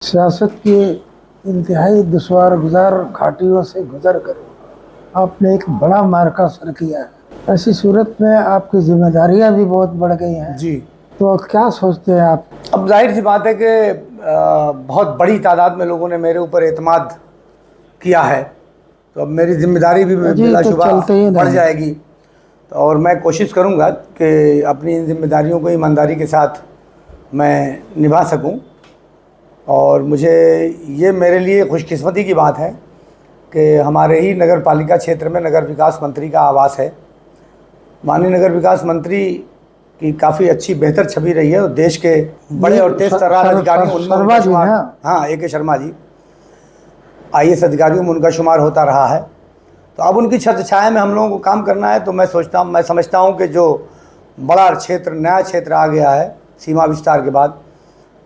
सियासत की इंतहाई दुश्वार गुजार घाटियों से गुजर कर आपने एक बड़ा मार्का सर किया है। ऐसी सूरत में आपकी जिम्मेदारियां भी बहुत बढ़ गई हैं। जी। तो क्या सोचते हैं आप? अब जाहिर सी बात है कि बहुत बड़ी तादाद में लोगों ने मेरे ऊपर एतमाद किया है, तो अब मेरी जिम्मेदारी भी जी, तो बिलाशुबा चलते ही बढ़ नहीं। जाएगी। तो और मैं कोशिश करूंगा कि अपनी इन जिम्मेदारियों को ईमानदारी के साथ मैं निभा सकूं। और मुझे ये मेरे लिए खुशकिस्मती की बात है कि हमारे ही नगर पालिका क्षेत्र में नगर विकास मंत्री का आवास है। माननीय नगर विकास मंत्री की काफ़ी अच्छी बेहतर छवि रही है और देश के बड़े और तेज तर्रार अधिकारियों उनमें शर्मा उनका जी शुमार, हैं। हाँ ए के शर्मा जी IAS अधिकारियों में उनका शुमार होता रहा है। तो अब उनकी छत्र छाया में हम लोगों को काम करना है। तो मैं समझता हूँ कि जो बड़ा क्षेत्र, नया क्षेत्र आ गया है सीमा विस्तार के बाद,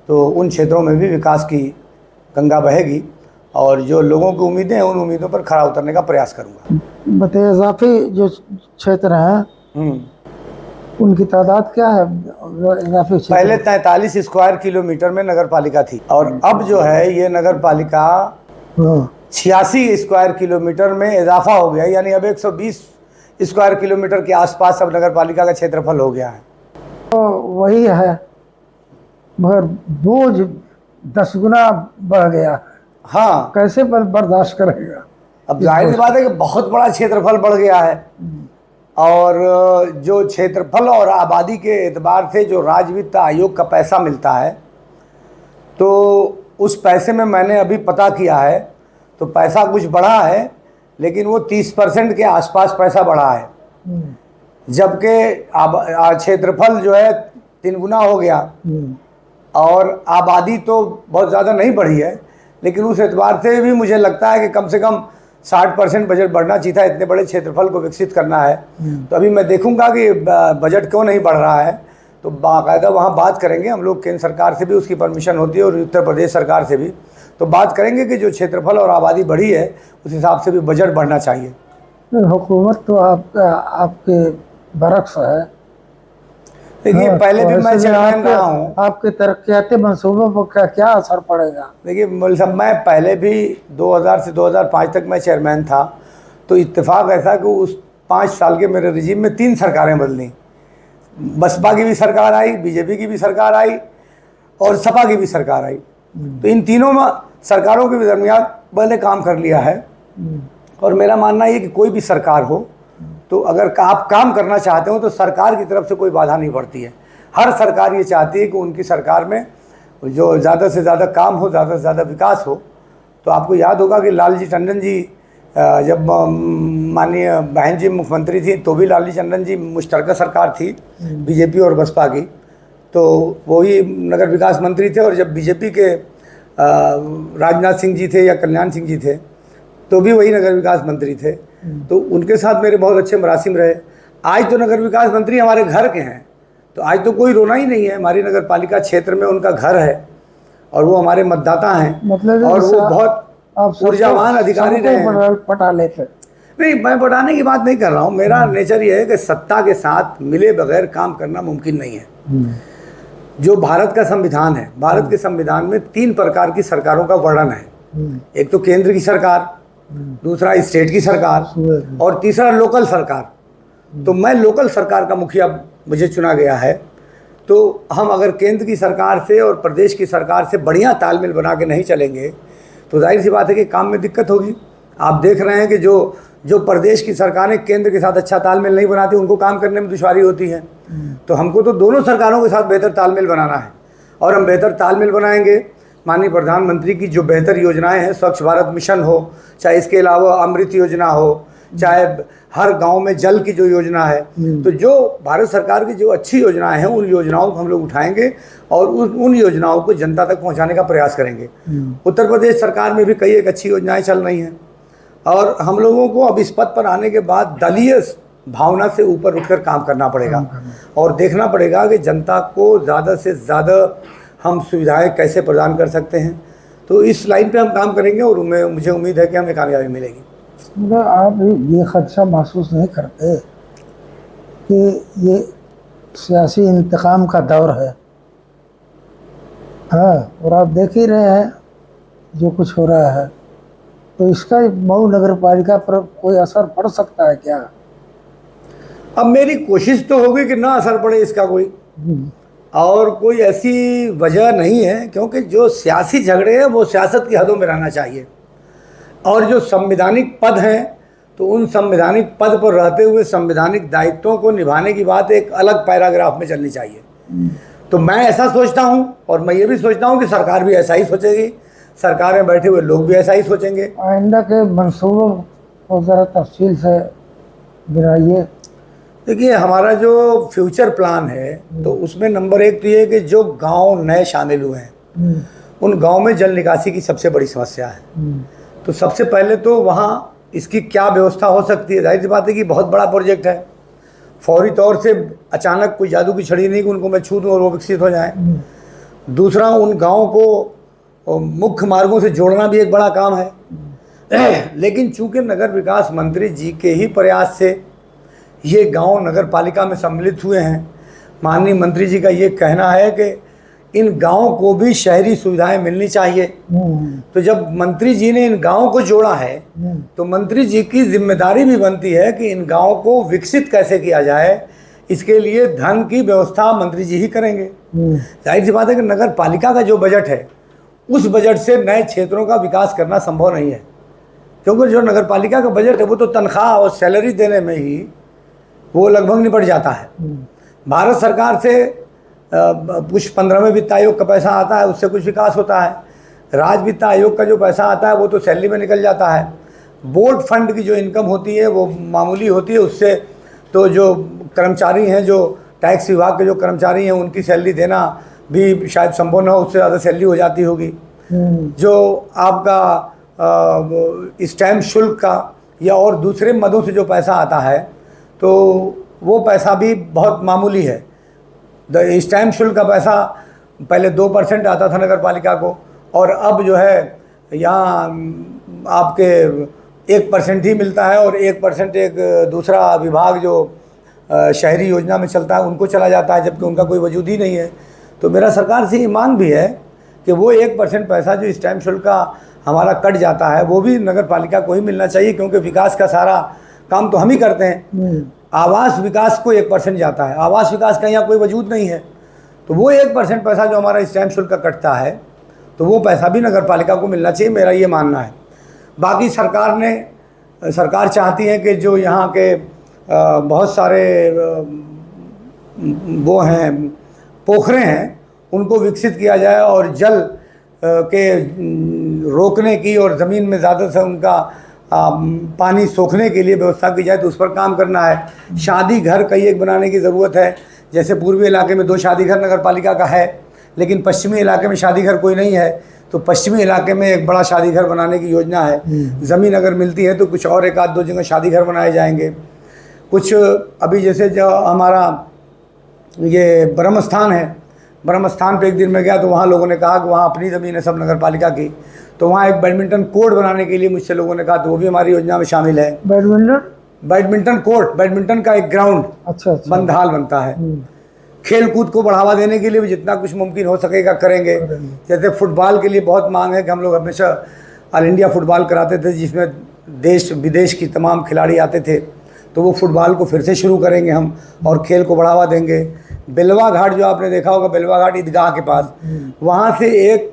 तो उन क्षेत्रों में भी विकास की गंगा बहेगी और जो लोगों की उम्मीदें हैं उन उम्मीदों पर खरा उतरने का प्रयास करूँगा। बते इजाफी जो क्षेत्र हैं उनकी तादाद क्या है? इजाफी क्षेत्र पहले 43 स्क्वायर किलोमीटर में नगर पालिका थी और अब जो है ये नगर पालिका 86 स्क्वायर किलोमीटर में इजाफा हो गया, यानी अब 120 स्क्वायर किलोमीटर के आसपास अब नगर पालिका का क्षेत्रफल हो गया है। तो वही है, मगर बोझ 10 गुना बढ़ गया। हाँ, कैसे बर्दाश्त करेगा? अब जाहिर सी बात है कि बहुत बड़ा क्षेत्रफल बढ़ गया है और जो क्षेत्रफल और आबादी के एतबार से जो राज्य वित्त आयोग का पैसा मिलता है, तो उस पैसे में मैंने अभी पता किया है तो पैसा कुछ बढ़ा है, लेकिन वो 30% के आसपास पैसा बढ़ा है, जबकि क्षेत्रफल जो है 3 गुना हो गया और आबादी तो बहुत ज़्यादा नहीं बढ़ी है। लेकिन उस एतबार से भी मुझे लगता है कि कम से कम 60% बजट बढ़ना चाहिए था। इतने बड़े क्षेत्रफल को विकसित करना है तो अभी मैं देखूंगा कि बजट क्यों नहीं बढ़ रहा है, तो बाकायदा वहाँ बात करेंगे हम लोग। केंद्र सरकार से भी उसकी परमिशन होती है और उत्तर प्रदेश सरकार से भी, तो बात करेंगे कि जो क्षेत्रफल और आबादी बढ़ी है उस हिसाब से भी बजट बढ़ना चाहिए। हुकूमत तो आपके बरक्स है। देखिए, हाँ, पहले तो भी मैं चेयरमैन रहा हूँ। आपके तरक्याती मंसूबों पर क्या असर पड़ेगा? देखिए मौलवी साहब, मैं पहले भी 2000 से 2005 तक मैं चेयरमैन था, तो इत्तेफाक ऐसा कि उस 5 साल के मेरे रिजीम में 3 सरकारें बदली। बसपा की भी सरकार आई, बीजेपी की भी सरकार आई और सपा की भी सरकार आई। तो इन तीनों सरकारों के दरमियान मैंने काम कर लिया है और मेरा मानना ये कि कोई भी सरकार हो तो अगर आप काम करना चाहते हो तो सरकार की तरफ से कोई बाधा नहीं पड़ती है। हर सरकार ये चाहती है कि उनकी सरकार में जो ज़्यादा से ज़्यादा काम हो, ज़्यादा से ज़्यादा विकास हो। तो आपको याद होगा कि लालजी टंडन जी जब माननीय बहन जी मुख्यमंत्री थी तो भी लालजी टंडन जी मुश्तरका सरकार थी बीजेपी और बसपा की, तो वही नगर विकास मंत्री थे। और जब बीजेपी के राजनाथ सिंह जी थे या कल्याण सिंह जी थे तो भी वही नगर विकास मंत्री थे, तो उनके साथ मेरे बहुत अच्छे मरासिम रहे। आज तो नगर विकास मंत्री हमारे घर के हैं, तो आज तो कोई रोना ही नहीं है। हमारी नगर पालिका क्षेत्र में उनका घर है और वो हमारे मतदाता हैं, मतलब और वो बहुत ऊर्जावान अधिकारी रहे हैं। पटा लेते नहीं, मैं पटाने की बात नहीं कर रहा हूँ। मेरा नेचर ये है कि सत्ता के साथ मिले बगैर काम करना मुमकिन नहीं है। जो भारत का संविधान है, भारत के संविधान में 3 प्रकार की सरकारों का वर्णन है। एक तो केंद्र की सरकार, दूसरा स्टेट की सरकार और तीसरा लोकल सरकार। तो मैं लोकल सरकार का मुखिया मुझे चुना गया है। तो हम अगर केंद्र की सरकार से और प्रदेश की सरकार से बढ़िया तालमेल बना के नहीं चलेंगे तो जाहिर सी बात है कि काम में दिक्कत होगी। आप देख रहे हैं कि जो प्रदेश की सरकारें केंद्र के साथ अच्छा तालमेल नहीं बनाती उनको काम करने में दुश्वारी होती है। तो हमको तो दोनों सरकारों के साथ बेहतर तालमेल बनाना है और हम बेहतर तालमेल बनाएंगे। माननीय प्रधानमंत्री की जो बेहतर योजनाएं हैं, स्वच्छ भारत मिशन हो, चाहे इसके अलावा अमृत योजना हो, चाहे हर गांव में जल की जो योजना है, तो जो भारत सरकार की जो अच्छी योजनाएं हैं उन योजनाओं को हम लोग उठाएंगे और उन योजनाओं को जनता तक पहुंचाने का प्रयास करेंगे। उत्तर प्रदेश सरकार में भी कई एक अच्छी योजनाएं चल रही हैं और हम लोगों को अब इस पद पर आने के बाद दलीय भावना से ऊपर उठकर काम करना पड़ेगा और देखना पड़ेगा कि जनता को ज़्यादा से ज़्यादा हम सुविधाएं कैसे प्रदान कर सकते हैं। तो इस लाइन पे हम काम करेंगे और मुझे उम्मीद है कि हमें कामयाबी मिलेगी। मतलब आप ये खदशा महसूस नहीं करते कि ये सियासी इंतकाम का दौर है? हाँ, और आप देख ही रहे हैं जो कुछ हो रहा है, तो इसका मऊ नगर पालिका पर कोई असर पड़ सकता है क्या? अब मेरी कोशिश तो होगी कि ना असर पड़े इसका कोई, और कोई ऐसी वजह नहीं है, क्योंकि जो सियासी झगड़े हैं वो सियासत की हदों में रहना चाहिए, और जो संवैधानिक पद हैं तो उन संवैधानिक पद पर रहते हुए संवैधानिक दायित्वों को निभाने की बात एक अलग पैराग्राफ में चलनी चाहिए। तो मैं ऐसा सोचता हूं, और मैं ये भी सोचता हूं कि सरकार भी ऐसा ही सोचेगी, सरकार में बैठे हुए लोग भी ऐसा ही सोचेंगे। आइंदा के मंसूबों को ज़रा तफसील से गिनाइए। देखिए, हमारा जो फ्यूचर प्लान है तो उसमें नंबर 1 तो ये है कि जो गांव नए शामिल हुए हैं उन गांव में जल निकासी की सबसे बड़ी समस्या है। तो सबसे पहले तो वहाँ इसकी क्या व्यवस्था हो सकती है। जाहिर सी बात है कि बहुत बड़ा प्रोजेक्ट है, फौरी तौर से अचानक कोई जादू की छड़ी नहीं कि उनको मैं छू दूँ और वो विकसित हो जाएं। दूसरा, उन गाँव को मुख्य मार्गों से जोड़ना भी एक बड़ा काम है। लेकिन चूंकि नगर विकास मंत्री जी के ही प्रयास से ये गांव नगर पालिका में सम्मिलित हुए हैं, माननीय मंत्री जी का ये कहना है कि इन गांवों को भी शहरी सुविधाएं मिलनी चाहिए। तो जब मंत्री जी ने इन गांवों को जोड़ा है तो मंत्री जी की जिम्मेदारी भी बनती है कि इन गांवों को विकसित कैसे किया जाए, इसके लिए धन की व्यवस्था मंत्री जी ही करेंगे। जाहिर सी बात है कि नगर पालिका का जो बजट है उस बजट से नए क्षेत्रों का विकास करना संभव नहीं है, क्योंकि जो नगर पालिका का बजट है वो तो तनख्वाह और सैलरी देने में ही वो लगभग निपट जाता है। भारत सरकार से कुछ 15वें वित्त आयोग का पैसा आता है, उससे कुछ विकास होता है। राज्य वित्त आयोग का जो पैसा आता है वो तो सैलरी में निकल जाता है। बोर्ड फंड की जो इनकम होती है वो मामूली होती है, उससे तो जो कर्मचारी हैं, जो टैक्स विभाग के जो कर्मचारी हैं उनकी सैलरी देना भी शायद संभव न हो, उससे ज़्यादा सैलरी हो जाती होगी। जो आपका स्टैम्प शुल्क का या और दूसरे मदों से जो पैसा आता है तो वो पैसा भी बहुत मामूली है। स्टैम्प शुल्क का पैसा पहले 2% आता था नगर पालिका को, और अब जो है यहाँ आपके 1% ही मिलता है, और 1% एक दूसरा विभाग जो शहरी योजना में चलता है उनको चला जाता है, जबकि उनका कोई वजूद ही नहीं है। तो मेरा सरकार से ये मांग भी है कि वो 1% पैसा जो स्टैम्प शुल्क का हमारा कट जाता है वो भी नगर पालिका को ही मिलना चाहिए, क्योंकि विकास का सारा काम तो हम ही करते हैं। आवास विकास को 1% जाता है, आवास विकास का यहाँ कोई वजूद नहीं है, तो वो 1% पैसा जो हमारा स्टैम्प शुल्क का कटता है तो वो पैसा भी नगर पालिका को मिलना चाहिए, मेरा ये मानना है। बाकी सरकार चाहती है कि जो यहाँ के बहुत सारे वो हैं पोखरे हैं उनको विकसित किया जाए और जल के रोकने की और ज़मीन में ज़्यादा से उनका पानी सोखने के लिए व्यवस्था की जाए, तो उस पर काम करना है। शादी घर कई एक बनाने की ज़रूरत है, जैसे पूर्वी इलाके में 2 शादी घर नगर पालिका का है, लेकिन पश्चिमी इलाके में शादी घर कोई नहीं है, तो पश्चिमी इलाके में एक बड़ा शादी घर बनाने की योजना है। ज़मीन अगर मिलती है तो कुछ और 1-2 जगह शादी घर बनाए जाएंगे। कुछ अभी जैसे जो हमारा ये ब्रह्म स्थान है, ब्रह्म स्थान पे एक दिन में गया तो वहाँ लोगों ने कहा कि वहाँ अपनी ज़मीन है सब नगर पालिका की, तो वहाँ एक बैडमिंटन कोर्ट बनाने के लिए मुझसे लोगों ने कहा, तो वो भी हमारी योजना में शामिल है। बैडमिंटन कोर्ट, बैडमिंटन का एक ग्राउंड, अच्छा बंद हाल बनता है। खेल कूद को बढ़ावा देने के लिए भी जितना कुछ मुमकिन हो सकेगा करेंगे। जैसे फुटबॉल के लिए बहुत मांग है कि हम लोग हमेशा ऑल इंडिया फुटबॉल कराते थे, जिसमें देश विदेश की तमाम खिलाड़ी आते थे, तो वो फुटबॉल को फिर से शुरू करेंगे हम और खेल को बढ़ावा देंगे। बेलवा घाट जो आपने देखा होगा, बेलवा घाट ईदगाह के पास, वहाँ से एक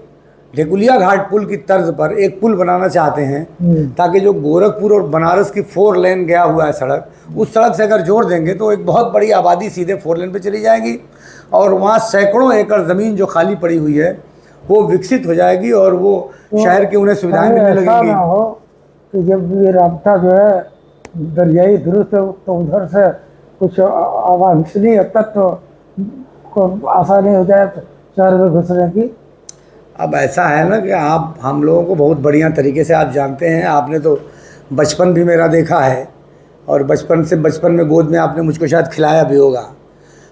ढेकुलिया घाट पुल की तर्ज पर एक पुल बनाना चाहते हैं, ताकि जो गोरखपुर और बनारस की 4 लेन गया हुआ है सड़क, उस सड़क से अगर जोड़ देंगे तो एक बहुत बड़ी आबादी सीधे 4 लेन पे चली जाएगी, और वहाँ सैकड़ों एकड़ ज़मीन जो खाली पड़ी हुई है वो विकसित हो जाएगी और वो शहर की उन्हें सुविधाएं मिलने लगेंगी। हो कि जब ये रास्ता जो है दरियाई ध्रुव से, तो उधर से कुछ अवांछनीय तत्व को आसानी हो जाए शहर में घुसने की। अब ऐसा है ना कि आप हम लोगों को बहुत बढ़िया तरीके से आप जानते हैं, आपने तो बचपन भी मेरा देखा है, और बचपन में गोद में आपने मुझको शायद खिलाया भी होगा,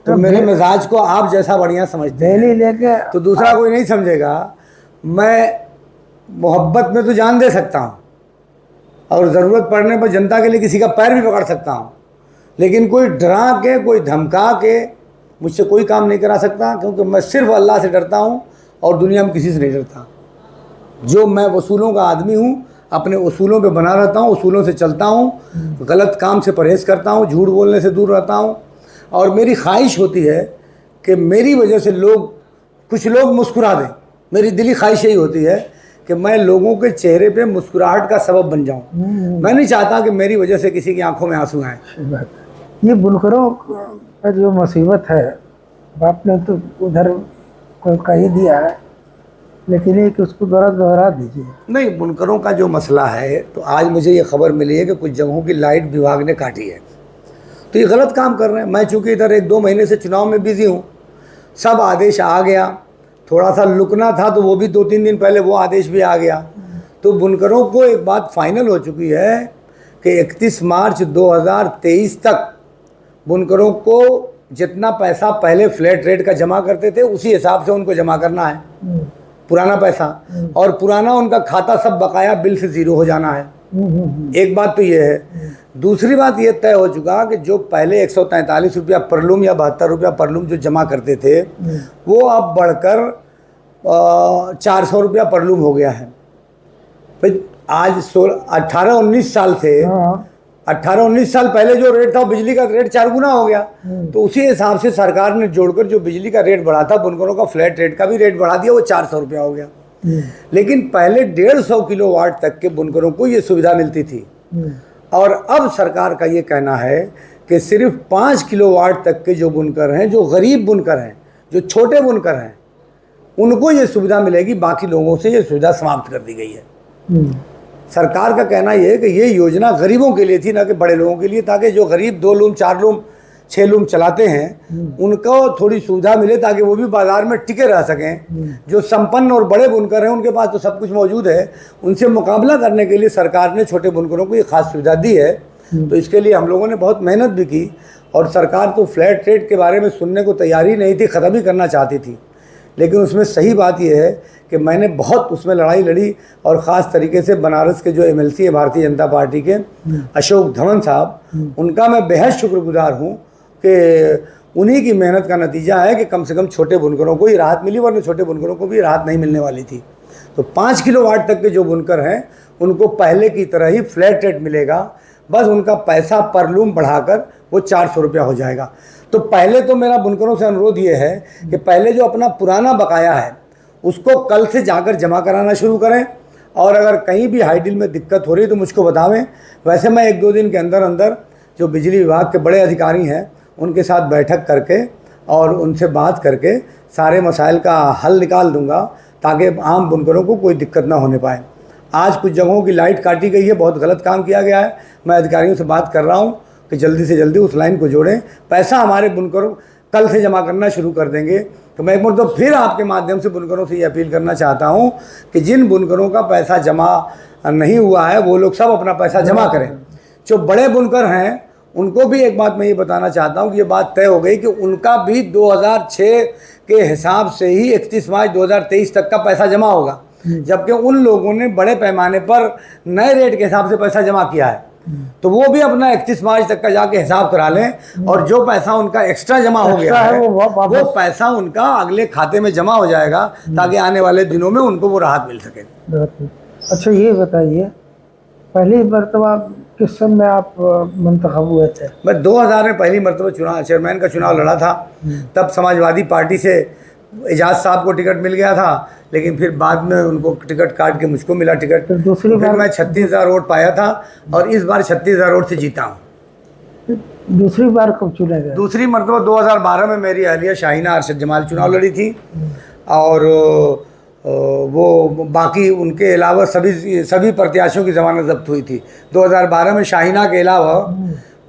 तो मेरे मिजाज को आप जैसा बढ़िया समझते हैं लेके तो दूसरा कोई नहीं समझेगा। मैं मोहब्बत में तो जान दे सकता हूँ, और ज़रूरत पड़ने पर जनता के लिए किसी का पैर भी पकड़ सकता हूँ, लेकिन कोई डरा के, कोई धमका के मुझसे कोई काम नहीं करा सकता, क्योंकि मैं सिर्फ अल्लाह से डरता हूँ और दुनिया में किसी से नहीं डरता। जो मैं वसूलों का आदमी हूँ, अपने उसूलों पे बना रहता हूँ, उसूलों से चलता हूँ, गलत काम से परहेज़ करता हूँ, झूठ बोलने से दूर रहता हूँ। और मेरी ख्वाहिश होती है कि मेरी वजह से कुछ लोग मुस्कुरा दें। मेरी दिली ख्वाहिश यही होती है कि मैं लोगों के चेहरे पे मुस्कुराहट का सबब बन जाऊं। मैं नहीं चाहता कि मेरी वजह से किसी की आंखों में आंसू आए। ये बुनकरों का जो मुसीबत है, आपने तो उधर को कही दिया है, लेकिन एक उसको दोहरा दीजिए। नहीं, बुनकरों का जो मसला है, तो आज मुझे ये खबर मिली है कि कुछ जगहों की लाइट विभाग ने काटी है, तो ये गलत काम कर रहे हैं। मैं चूँकि इधर 1-2 महीने से चुनाव में बिजी हूँ, सब आदेश आ गया, थोड़ा सा लुकना था तो वो भी 2-3 दिन पहले वो आदेश भी आ गया। तो बुनकरों को एक बात फाइनल हो चुकी है कि 31 मार्च 2023 तक बुनकरों को जितना पैसा पहले फ्लैट रेट का जमा करते थे उसी हिसाब से उनको जमा करना है, पुराना पैसा, और पुराना उनका खाता सब बकाया बिल से ज़ीरो हो जाना है। एक बात तो ये है। दूसरी बात ये तय हो चुका कि जो पहले 143 रुपया परलूम या 72 रुपया परलूम जो जमा करते थे, वो अब बढ़कर 400 रुपया परलूम हो गया है। भाई आज 18-19 साल से 18-19 साल पहले जो रेट था, बिजली का रेट 4 गुना हो गया। तो उसी हिसाब से सरकार ने जोड़कर जो बिजली का रेट बढ़ा था, बुनकरों का फ्लैट रेट का भी रेट बढ़ा दिया, वो 400 रुपया हो गया। लेकिन पहले 150 किलोवाट तक के बुनकरों को ये सुविधा मिलती थी, और अब सरकार का ये कहना है कि सिर्फ 5 किलोवाट तक के जो बुनकर हैं, जो गरीब बुनकर हैं, जो छोटे बुनकर हैं, उनको ये सुविधा मिलेगी। बाकी लोगों से ये सुविधा समाप्त कर दी गई है। सरकार का कहना ये है कि ये योजना गरीबों के लिए थी, ना कि बड़े लोगों के लिए, ताकि जो गरीब 2 लूम 4 लूम 6 लूम चलाते हैं उनको थोड़ी सुविधा मिले, ताकि वो भी बाज़ार में टिके रह सकें। जो संपन्न और बड़े बुनकर हैं उनके पास तो सब कुछ मौजूद है, उनसे मुकाबला करने के लिए सरकार ने छोटे बुनकरों को ये खास सुविधा दी है। तो इसके लिए हम लोगों ने बहुत मेहनत भी की, और सरकार तो फ्लैट रेट के बारे में सुनने को तैयार ही नहीं थी, ख़त्म ही करना चाहती थी। लेकिन उसमें सही बात यह है कि मैंने बहुत उसमें लड़ाई लड़ी, और ख़ास तरीके से बनारस के जो MLC है भारतीय जनता पार्टी के, अशोक धवन साहब, उनका मैं बेहद शुक्रगुजार हूँ कि उन्हीं की मेहनत का नतीजा है कि कम से कम छोटे बुनकरों को ही राहत मिली, वरना छोटे बुनकरों को भी राहत नहीं मिलने वाली थी। तो 5 किलोवाट तक के जो बुनकर हैं उनको पहले की तरह ही फ्लैट रेट मिलेगा, बस उनका पैसा पर लूम बढ़ाकर वो 400 रुपया हो जाएगा। तो पहले तो मेरा बुनकरों से अनुरोध ये है कि पहले जो अपना पुराना बकाया है उसको कल से जाकर जमा कराना शुरू करें, और अगर कहीं भी हाई डील में दिक्कत हो रही है तो मुझको बतावें। वैसे मैं 1-2 दिन के अंदर अंदर जो बिजली विभाग के बड़े अधिकारी हैं उनके साथ बैठक करके और उनसे बात करके सारे मसाइल का हल निकाल दूंगा, ताकि आम बुनकरों को कोई दिक्कत ना होने पाए। आज कुछ जगहों की लाइट काटी गई है, बहुत गलत काम किया गया है। मैं अधिकारियों से बात कर रहा हूँ कि जल्दी से जल्दी उस लाइन को जोड़ें, पैसा हमारे बुनकरों कल से जमा करना शुरू कर देंगे। तो मैं एक बार तो फिर आपके माध्यम से बुनकरों से ये अपील करना चाहता हूँ कि जिन बुनकरों का पैसा जमा नहीं हुआ है वो लोग सब अपना पैसा जमा करें। जो बड़े बुनकर हैं उनको भी एक बात मैं ये बताना चाहता हूँ कि ये बात तय हो गई कि उनका भी 2006 के हिसाब से ही 31 मार्च 2023 तक का पैसा जमा होगा, जबकि उन लोगों ने बड़े पैमाने पर नए रेट के हिसाब से पैसा जमा किया है। तो वो भी अपना 31 मार्च तक का जाके हिसाब करा लें, और जो पैसा उनका एक्स्ट्रा जमा हो गया है वो पैसा उनका अगले खाते में जमा हो जाएगा, ताकि आने वाले दिनों में उनको वो राहत मिल सके। अच्छा, ये बताइए, पहली मरतबा किस सन में आप मुंतखब हुए थे? मैं 2000 में पहली मरतबा चेयरमैन का चुनाव लड़ा था। तब समाजवादी पार्टी से एजाज साहब को टिकट मिल गया था, लेकिन फिर बाद में उनको टिकट काट के मुझको मिला टिकट। फिर दूसरी बार मैं 36,000 वोट पाया था, और इस बार 36,000 वोट से जीता हूँ। दूसरी बार कब चुने गए? दूसरी मरतबा 2012 में मेरी अहलिया शाहीना अरशद जमाल चुनाव लड़ी थी, और वो बाकी उनके अलावा सभी प्रत्याशियों की ज़मानत जब्त हुई थी। 2012 में शाहीना के अलावा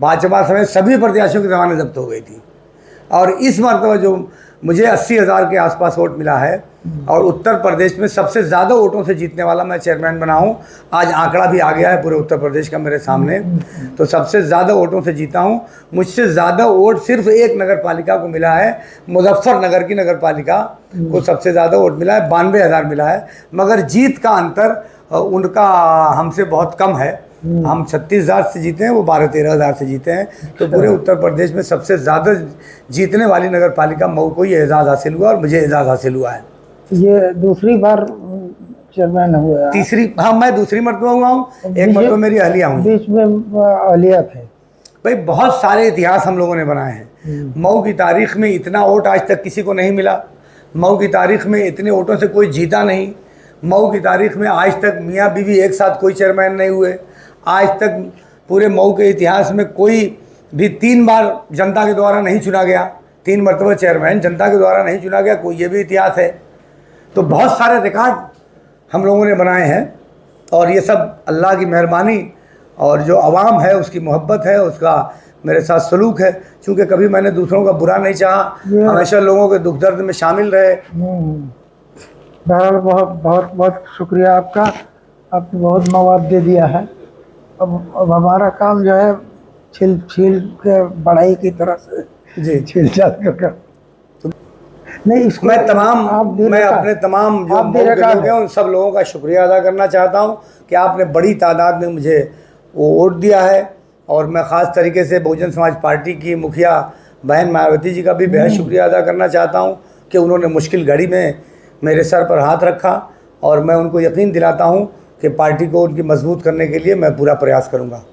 भाजपा समेत सभी प्रत्याशियों की ज़मानत जब्त हो गई थी। और इस मरतबा जो मुझे 80,000 के आसपास वोट मिला है, और उत्तर प्रदेश में सबसे ज़्यादा वोटों से जीतने वाला मैं चेयरमैन बना हूँ। आज आंकड़ा भी आ गया है पूरे उत्तर प्रदेश का मेरे सामने, तो सबसे ज़्यादा वोटों से जीता हूँ। मुझसे ज़्यादा वोट सिर्फ एक नगर पालिका को मिला है, मुजफ्फरनगर की नगर पालिका को सबसे ज़्यादा वोट मिला है, 92,000 मिला है। मगर जीत का अंतर उनका हमसे बहुत कम है। हम 36,000 से जीते हैं, वो 12-13,000 से जीते हैं। तो पूरे उत्तर प्रदेश में सबसे ज़्यादा जीतने वाली नगर पालिका मऊ को ये एजाज़ हासिल हुआ, और मुझे एजाज़ हासिल हुआ है। ये दूसरी बार चेयरमैन हुए आप। तीसरी, हाँ मैं दूसरी मरतबा हुआ हूँ, एक मरतबा मेरी अहलिया हुई। बीच में अलिया थे। भाई बहुत सारे इतिहास हम लोगों ने बनाए हैं। मऊ की तारीख में इतना वोट आज तक किसी को नहीं मिला। मऊ की तारीख में इतने वोटों से कोई जीता नहीं। मऊ की तारीख में आज तक मियाँ बीवी एक साथ कोई चेयरमैन नहीं हुए। आज तक पूरे मऊ के इतिहास में कोई भी 3 बार जनता के द्वारा नहीं चुना गया। 3 मरतबा चेयरमैन जनता के द्वारा नहीं चुना गया, कोई ये भी इतिहास है। तो बहुत सारे रिकॉर्ड हम लोगों ने बनाए हैं और ये सब अल्लाह की मेहरबानी और जो आवाम है उसकी मोहब्बत है, उसका मेरे साथ सलूक है। चूँकि कभी मैंने दूसरों का बुरा नहीं चाहा, हमेशा लोगों के दुख दर्द में शामिल रहे। बहरहाल बहुत बहुत बहुत शुक्रिया आपका, आपने बहुत मवाद दे दिया है। अब हमारा काम जो है छील छील के बढ़ाई की तरह से जी छील छाल कर नहीं, इसको मैं अपने तमाम जो मऊ के लोग हैं उन सब लोगों का शुक्रिया अदा करना चाहता हूं कि आपने बड़ी तादाद में मुझे वो वोट दिया है। और मैं ख़ास तरीके से बहुजन समाज पार्टी की मुखिया बहन मायावती जी का भी बेहद शुक्रिया अदा करना चाहता हूं कि उन्होंने मुश्किल घड़ी में मेरे सर पर हाथ रखा और मैं उनको यकीन दिलाता हूं कि पार्टी को उनकी मजबूत करने के लिए मैं पूरा प्रयास करूंगा।